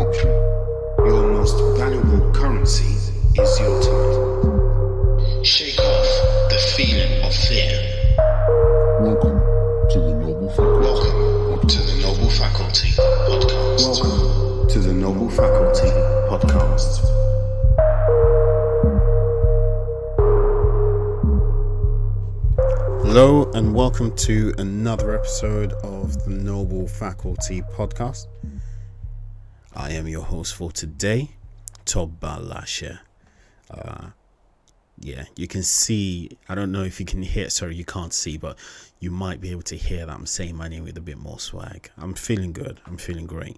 option. Your most valuable currency is your time. Shake off the feeling of fear. Welcome to the Noble Faculty. Welcome to the Noble Faculty Podcast. Welcome to the Noble Faculty Podcast. Hello and welcome to another episode of the Noble Faculty Podcast. I am your host for today, Toba Lashe. You can see, I don't know if you can hear, you can't see, but you might be able to hear that I'm saying my name with a bit more swag. I'm feeling good, I'm feeling great.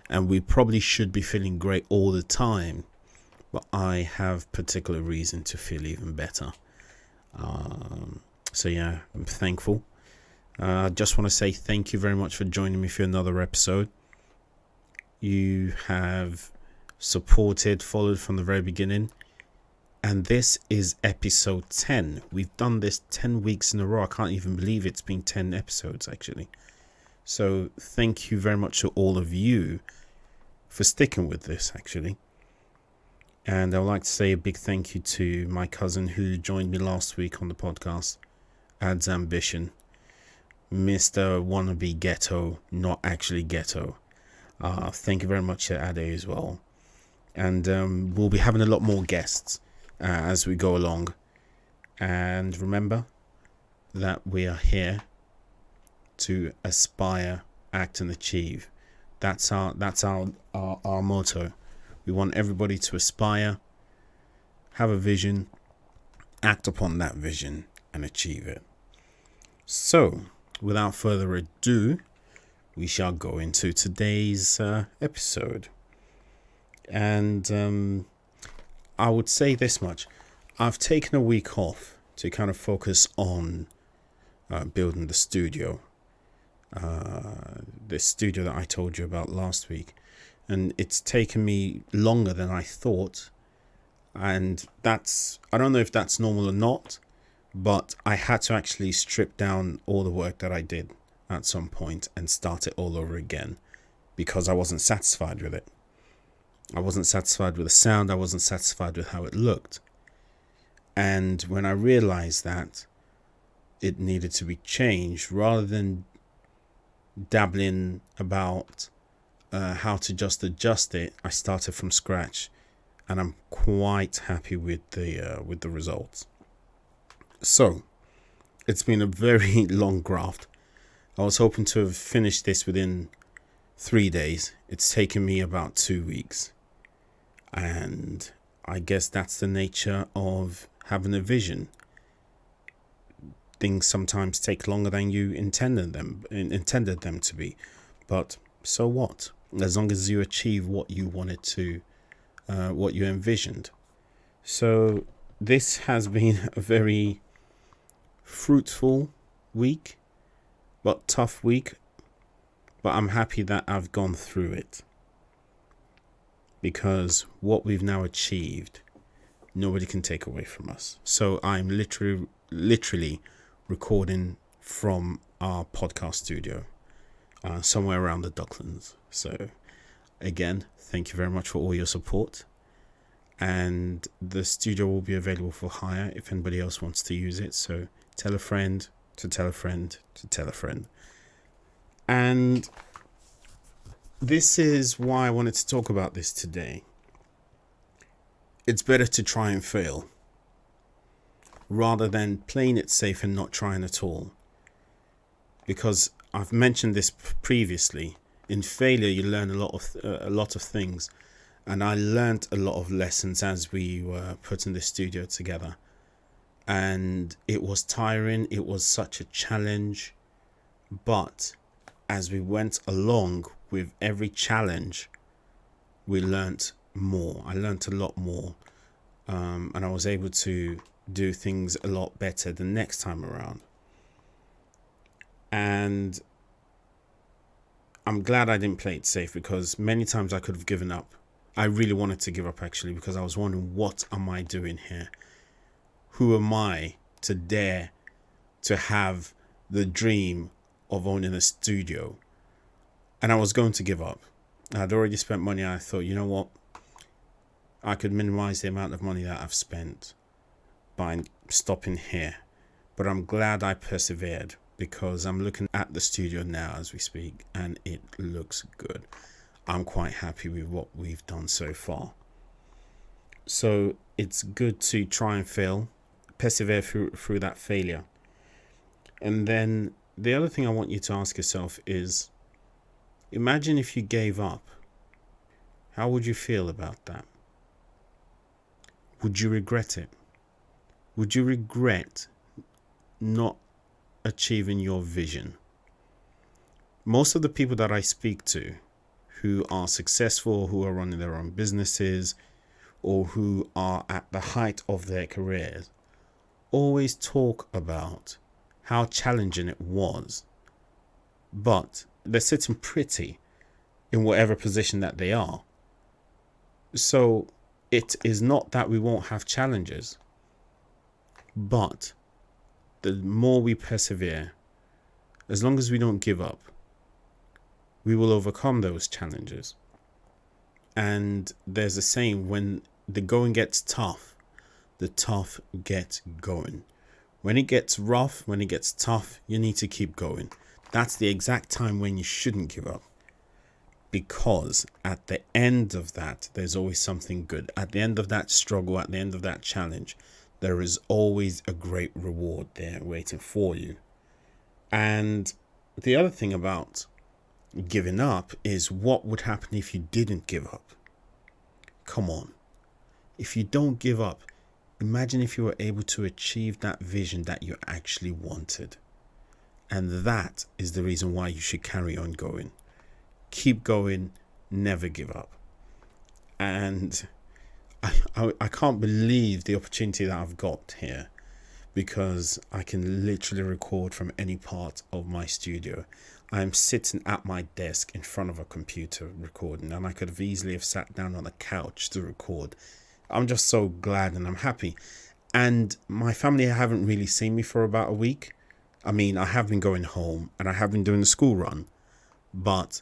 And we probably should be feeling great all the time, but I have particular reason to feel even better. I'm thankful. I just want to say thank you very much for joining me for another episode. You have supported, followed from the very beginning. And this is episode 10. We've done this 10 weeks in a row. I can't even believe it's been 10 episodes, actually. So thank you very much to all of you for sticking with this, actually. And I would like to say a big thank you to my cousin who joined me last week on the podcast, Ad's Ambition, Mr. Wannabe Ghetto, not actually ghetto. Thank you very much to Ade as well. And we'll be having a lot more guests as we go along. And remember that we are here to aspire, act and achieve. That's our motto. We want everybody to aspire, have a vision, act upon that vision and achieve it. So, without further ado, we shall go into today's episode. And I would say this much. I've taken a week off to kind of focus on building the studio. The studio that I told you about last week. And it's taken me longer than I thought. And I don't know if that's normal or not, but I had to actually strip down all the work that I did at some point and start it all over again because I wasn't satisfied with it. I wasn't satisfied with the sound. I wasn't satisfied with how it looked. And when I realized that it needed to be changed, rather than dabbling about how to just adjust it, I started from scratch, and I'm quite happy with the results. So it's been a very long graft. I was hoping to have finished this within 3 days. It's taken me about 2 weeks, and I guess that's the nature of having a vision. Things sometimes take longer than you intended them to be, but so what? As long as you achieve what you wanted to, what you envisioned. So this has been a very fruitful week, but tough week. But I'm happy that I've gone through it, because what we've now achieved, nobody can take away from us. So I'm literally recording from our podcast studio somewhere around the Docklands. So again, thank you very much for all your support, and the studio will be available for hire if anybody else wants to use it. So tell a friend to tell a friend to tell a friend. And this is why I wanted to talk about this today. It's better to try and fail rather than playing it safe and not trying at all. Because I've mentioned this previously. In failure, you learn a lot of things. And I learned a lot of lessons as we were putting the studio together. And it was tiring. It was such a challenge. But as we went along with every challenge, we learnt more. I learnt a lot more. And I was able to do things a lot better the next time around. And I'm glad I didn't play it safe, because many times I could have given up. I really wanted to give up, actually, because I was wondering, what am I doing here? Who am I to dare to have the dream of owning a studio? And I was going to give up. I'd already spent money. I thought, you know what? I could minimize the amount of money that I've spent by stopping here. But I'm glad I persevered, because I'm looking at the studio now as we speak and it looks good. I'm quite happy with what we've done so far. So it's good to try and fail, persevere through that failure. And then the other thing I want you to ask yourself is, imagine if you gave up. How would you feel about that? Would you regret it? Would you regret not achieving your vision? Most of the people that I speak to who are successful, who are running their own businesses, or who are at the height of their careers, always talk about how challenging it was. But they're sitting pretty in whatever position that they are. So it is not that we won't have challenges, but the more we persevere, as long as we don't give up, we will overcome those challenges. And there's a saying, when the going gets tough, the tough get going. When it gets rough, when it gets tough, you need to keep going. That's the exact time when you shouldn't give up. Because at the end of that, there's always something good. At the end of that struggle, at the end of that challenge, there is always a great reward there waiting for you. And the other thing about giving up is, what would happen if you didn't give up? Come on. If you don't give up, imagine if you were able to achieve that vision that you actually wanted. And that is the reason why you should carry on going. Keep going, never give up. And I can't believe the opportunity that I've got here, because I can literally record from any part of my studio. I'm sitting at my desk in front of a computer recording, and I could have easily have sat down on a couch to record. I'm just so glad and I'm happy. And my family haven't really seen me for about a week. I mean, I have been going home and I have been doing the school run, but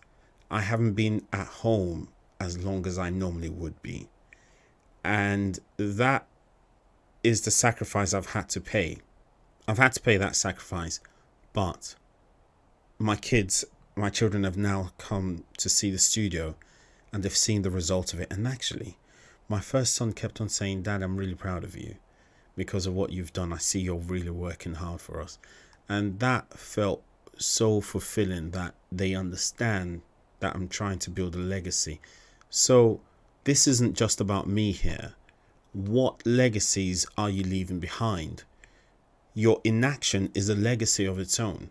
I haven't been at home as long as I normally would be. And that is the sacrifice I've had to pay. I've had to pay that sacrifice, but my children have now come to see the studio and they've seen the result of it. And actually, my first son kept on saying, "Dad, I'm really proud of you because of what you've done. I see you're really working hard for us." And that felt so fulfilling, that they understand that I'm trying to build a legacy. So this isn't just about me here. What legacies are you leaving behind? Your inaction is a legacy of its own.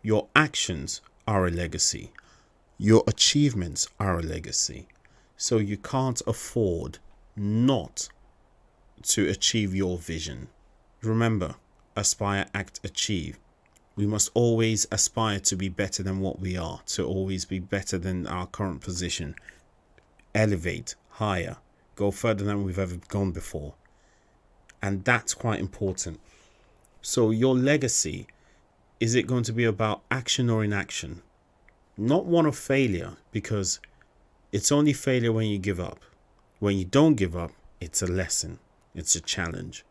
Your actions are a legacy. Your achievements are a legacy. So you can't afford not to achieve your vision. Remember, aspire, act, achieve. We must always aspire to be better than what we are, to always be better than our current position. Elevate higher, go further than we've ever gone before. And that's quite important. So your legacy, is it going to be about action or inaction? Not one of failure, because it's only failure when you give up. When you don't give up, it's a lesson. It's a challenge.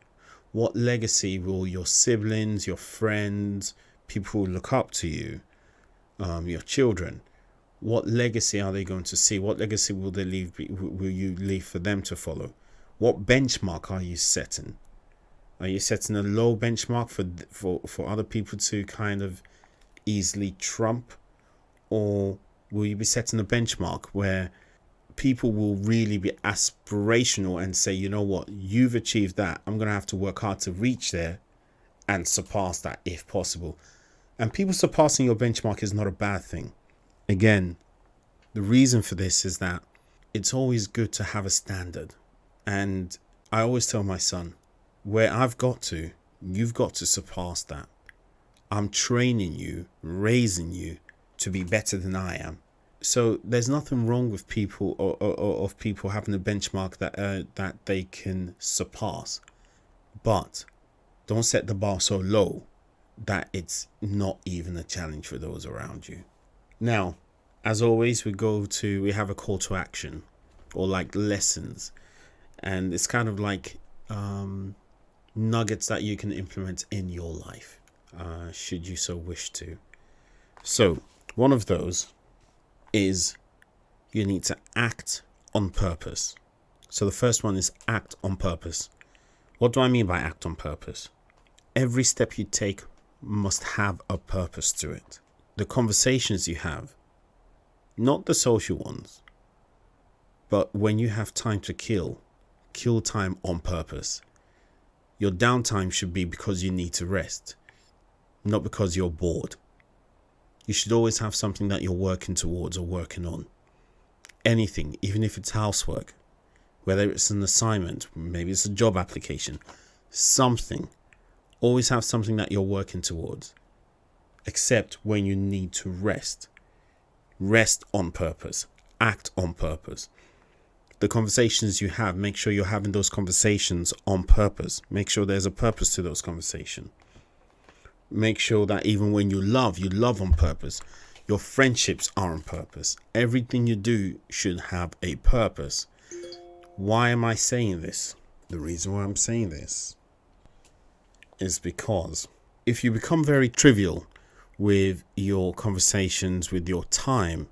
What legacy will your siblings, your friends, people who look up to you, your children, what legacy are they going to see? What legacy will they leave? Will you leave for them to follow? What benchmark are you setting? Are you setting a low benchmark for other people to kind of easily trump? Or will you be setting a benchmark where people will really be aspirational and say, you know what, you've achieved that. I'm going to have to work hard to reach there and surpass that if possible. And people surpassing your benchmark is not a bad thing. Again, the reason for this is that it's always good to have a standard. And I always tell my son, where I've got to, you've got to surpass that. I'm training you, raising you to be better than I am. So there's nothing wrong with people or of people having a benchmark that they can surpass. But don't set the bar so low that it's not even a challenge for those around you. Now, as always, we have a call to action, or like lessons, and it's kind of like nuggets that you can implement in your life, should you so wish to. So one of those is you need to act on purpose. So the first one is act on purpose. What do I mean by act on purpose? Every step you take must have a purpose to it. The conversations you have, not the social ones, but when you have time to kill time on purpose. Your downtime should be because you need to rest, not because you're bored. You should always have something that you're working towards or working on. Anything, even if it's housework, whether it's an assignment, maybe it's a job application, something. Always have something that you're working towards, except when you need to rest. Rest on purpose. Act on purpose. The conversations you have, make sure you're having those conversations on purpose. Make sure there's a purpose to those conversations. Make sure that even when you love on purpose. Your friendships are on purpose. Everything you do should have a purpose. Why am I saying this? The reason why I'm saying this is because if you become very trivial with your conversations, with your time,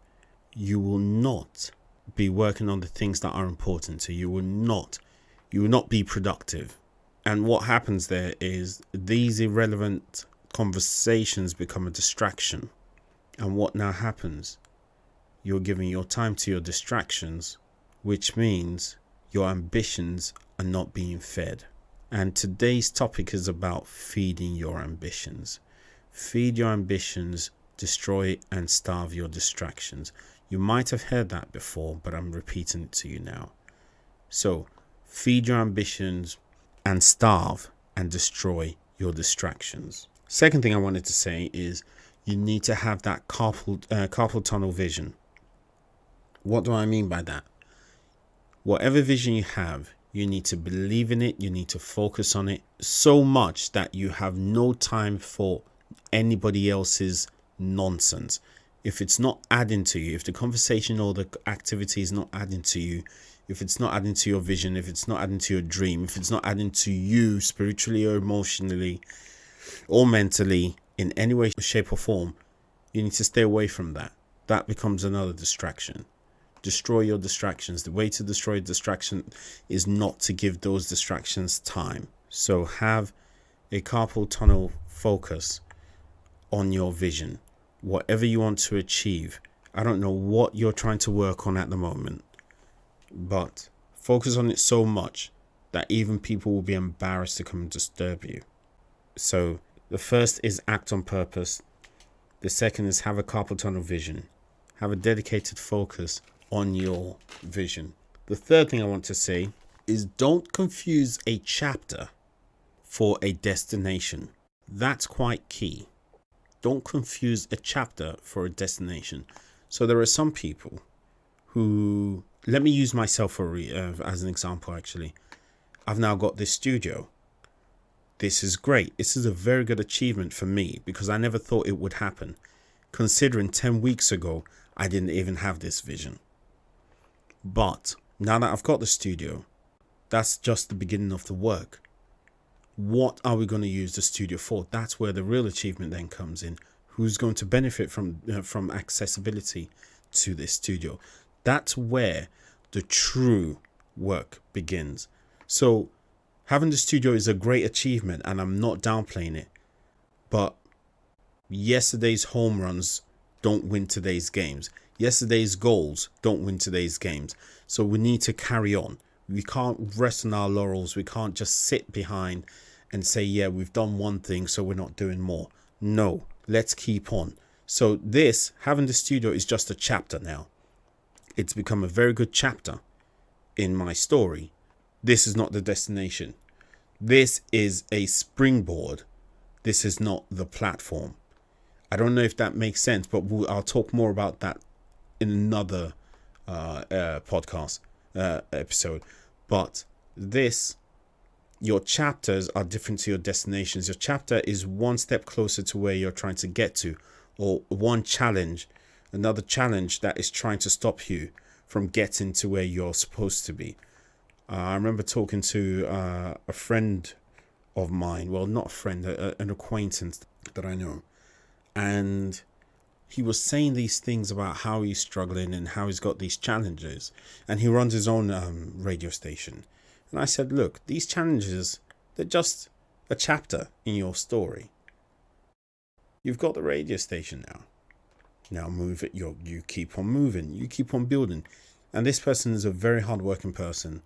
you will not be working on the things that are important to you. You will not be productive. And what happens there is these irrelevant conversations become a distraction. And what now happens? You're giving your time to your distractions, which means your ambitions are not being fed. And today's topic is about feeding your ambitions. Feed your ambitions, destroy and starve your distractions. You might have heard that before, but I'm repeating it to you now. So, feed your ambitions and starve and destroy your distractions. Second thing I wanted to say is you need to have that carpal tunnel vision. What do I mean by that? Whatever vision you have, you need to believe in it. You need to focus on it so much that you have no time for anybody else's nonsense. If it's not adding to you, if the conversation or the activity is not adding to you, if it's not adding to your vision, if it's not adding to your dream, if it's not adding to you spiritually or emotionally or mentally in any way, shape or form, you need to stay away from that. That becomes another distraction. Destroy your distractions. The way to destroy a distraction is not to give those distractions time. So have a carpal tunnel focus on your vision. Whatever you want to achieve. I don't know what you're trying to work on at the moment, but focus on it so much that even people will be embarrassed to come and disturb you. So the first is act on purpose. The second is have a carpal tunnel vision. Have a dedicated focus on your vision. The third thing I want to say is don't confuse a chapter for a destination. That's quite key. Don't confuse a chapter for a destination. So there are some people who, let me use myself as an example actually. I've now got this studio. This is great. This is a very good achievement for me because I never thought it would happen. Considering 10 weeks ago, I didn't even have this vision. But now that I've got the studio, that's just the beginning of the work. What are we going to use the studio for? That's where the real achievement then comes in. Who's going to benefit from accessibility to this studio? That's where the true work begins. So having the studio is a great achievement and I'm not downplaying it. But yesterday's home runs don't win today's games. Yesterday's goals don't win today's games. So we need to carry on. We can't rest on our laurels. We can't just sit behind and say, yeah, we've done one thing, so we're not doing more. No, let's keep on. So this, having the studio is just a chapter now. It's become a very good chapter in my story. This is not the destination. This is a springboard. This is not the platform. I don't know if that makes sense, but I'll talk more about that in another podcast episode. But this, your chapters are different to your destinations. Your chapter is one step closer to where you're trying to get to, or one challenge another challenge that is trying to stop you from getting to where you're supposed to be. I remember talking to a friend of mine, well, not a friend, an acquaintance that I know, and he was saying these things about how he's struggling and how he's got these challenges, and he runs his own radio station. And I said, look, these challenges, they're just a chapter in your story. You've got the radio station now move it. You keep on moving, you keep on building. And this person is a very hardworking person.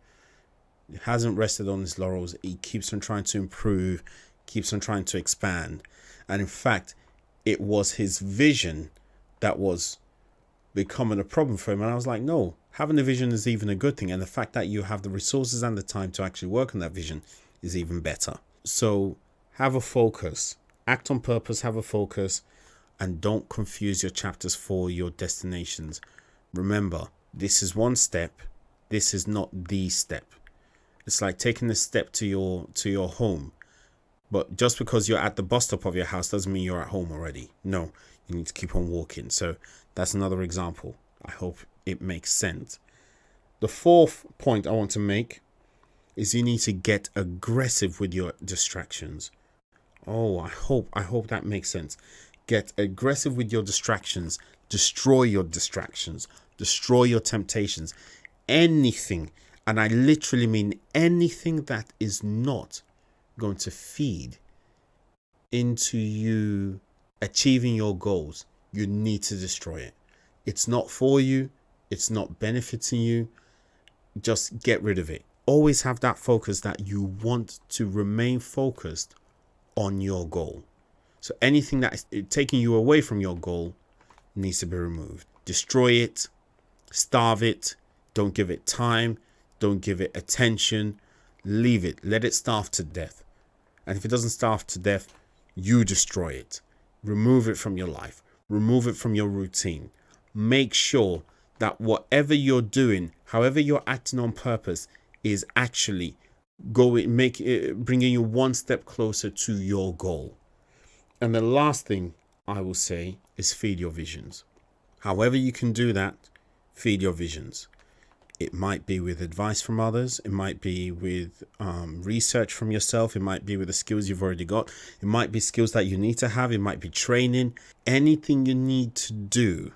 He hasn't rested on his laurels. He keeps on trying to improve, keeps on trying to expand. And in fact, it was his vision that was becoming a problem for him. And I was like, no, having a vision is even a good thing. And the fact that you have the resources and the time to actually work on that vision is even better. So have a focus, act on purpose, have a focus, and don't confuse your chapters for your destinations. Remember, this is one step. This is not the step. It's like taking a step to your home. But just because you're at the bus stop of your house doesn't mean you're at home already. No, you need to keep on walking. So that's another example. I hope it makes sense. The fourth point I want to make is you need to get aggressive with your distractions. Oh, I hope that makes sense. Get aggressive with your distractions. Destroy your distractions. Destroy your temptations. Anything, and I literally mean anything that is not going to feed into you achieving your goals, you need to destroy it. It's not for you. It's not benefiting you. Just get rid of it. Always have that focus that you want to remain focused on your goal. So anything that is taking you away from your goal needs to be removed. Destroy it. Starve it. Don't give it time. Don't give it attention. Leave it. Let it starve to death. And if it doesn't starve to death, you destroy it. Remove it from your life. Remove it from your routine. Make sure that whatever you're doing, however you're acting on purpose, is actually bringing you one step closer to your goal. And the last thing I will say is feed your visions. However you can do that, feed your visions. It might be with advice from others. It might be with research from yourself. It might be with the skills you've already got. It might be skills that you need to have. It might be training. Anything you need to do,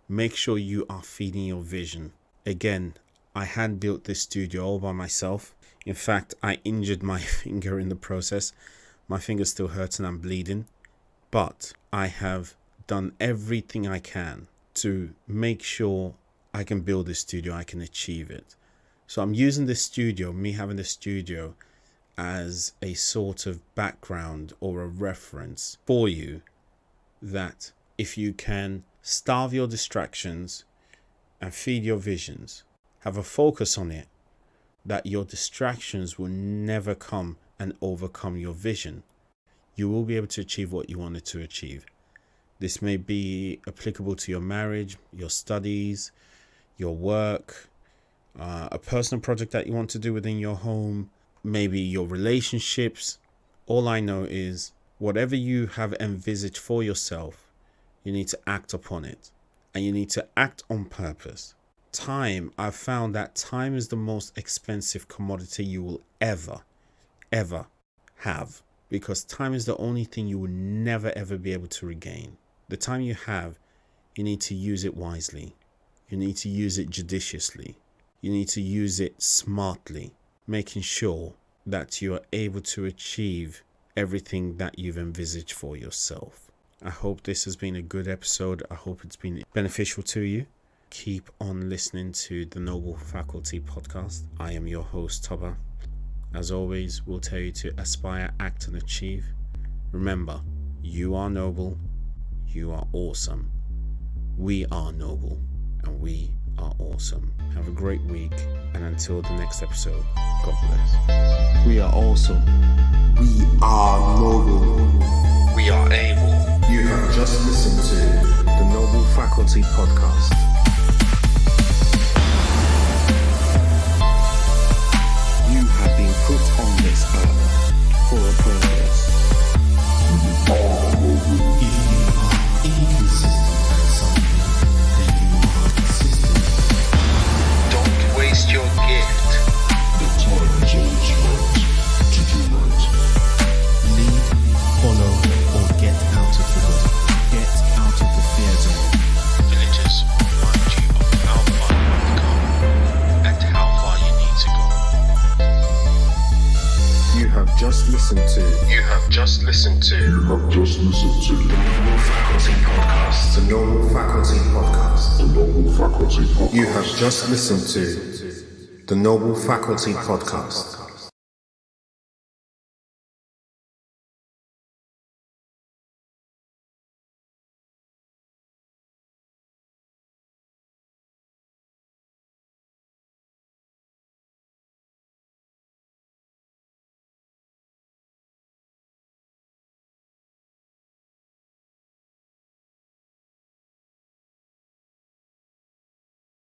make sure you are feeding your vision. Again, I hand built this studio all by myself. In fact, I injured my finger in the process. My finger still hurts and I'm bleeding. But I have done everything I can to make sure I can build this studio, I can achieve it. So I'm using this studio, me having this studio, as a sort of background or a reference for you, that if you can starve your distractions and feed your visions, have a focus on it, that your distractions will never come and overcome your vision. You will be able to achieve what you wanted to achieve. This may be applicable to your marriage, your studies, your work, a personal project that you want to do within your home, maybe your relationships. All I know is whatever you have envisaged for yourself, you need to act upon it, and you need to act on purpose. Time, I've found that time is the most expensive commodity you will ever have, because time is the only thing you will never ever be able to regain. The time you have, you need to use it wisely. You need to use it judiciously. You need to use it smartly, making sure that you are able to achieve everything that you've envisaged for yourself. I hope this has been a good episode. I hope it's been beneficial to you. Keep on listening to the Noble Faculty podcast. I am your host, Toba. As always, we'll tell you to aspire, act, and achieve. Remember, you are noble. You are awesome. We are noble. And we are awesome. Have a great week, and until the next episode, God bless. We are awesome. We are noble. We are able. You have just listened to the Noble Faculty Podcast. You have been put on this earth for a purpose. If you are inconsistent at something, listened to. You have just listened to. The Normal Faculty Podcast. The Normal Faculty Podcast. You have just listened to the Normal Faculty Podcast.